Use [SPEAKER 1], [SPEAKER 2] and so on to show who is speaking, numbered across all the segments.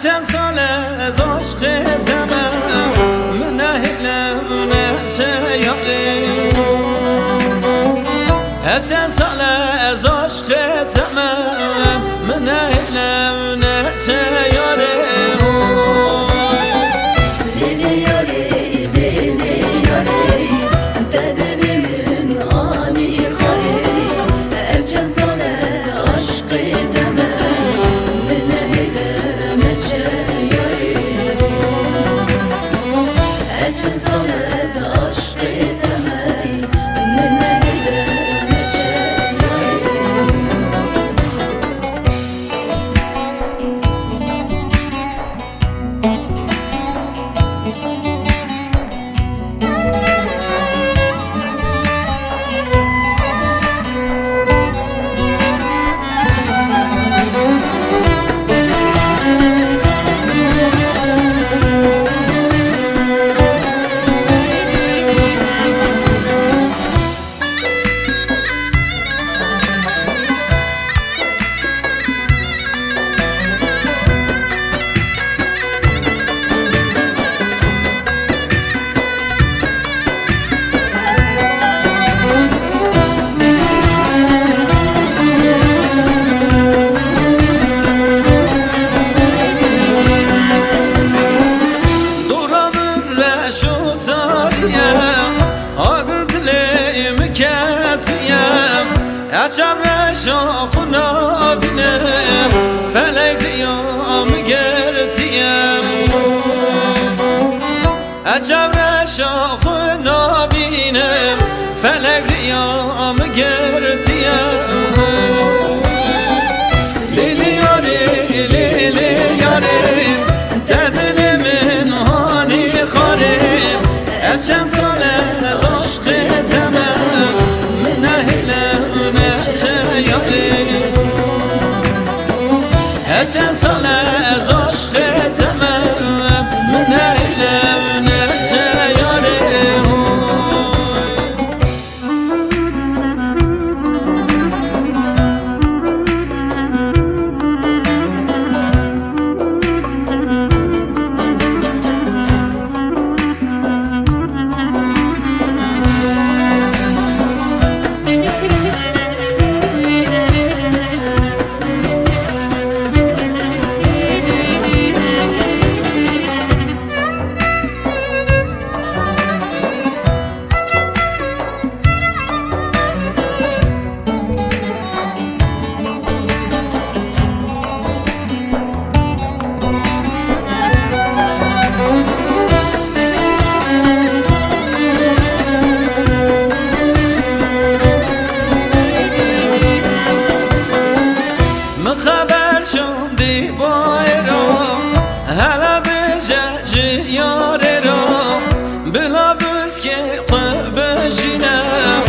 [SPEAKER 1] چند سال از عشق زمان من اهل نشه یاری چند سال از عشق زمان من اهل نشه یاری
[SPEAKER 2] لیلی یاری لیلی یاری بدری من آنی خالی چند سال از عشق
[SPEAKER 1] عجب شاخنا بینم فلک یام گردیم عجب شاخنا بینم فلک یام گردیم لیلی یاری لیلی یاری ددن من هانی خاریم چند سال از عشق زمان من اهل چند سال از عشق تمام من اهل نشه یاری خبر شدی بایرم هلا بجه یاره را بلا بس که قبشینم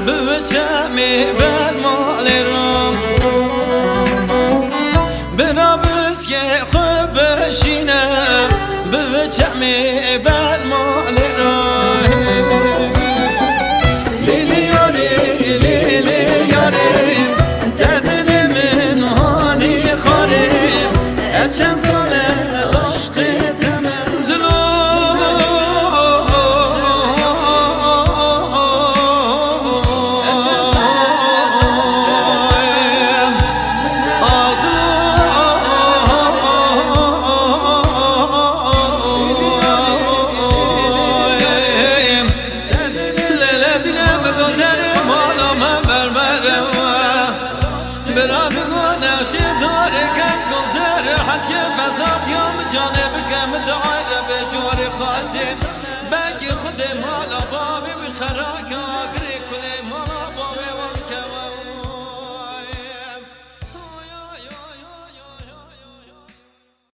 [SPEAKER 1] بچمی بل مال رام بلا بس که قبشینم بچمی بل مال رام لیلی یاری لیلی یاری چند سال از عشق زمان دلو حج فساد يوم جانب كم دعاء بجوار خاص باقي خد مال بابي بخراك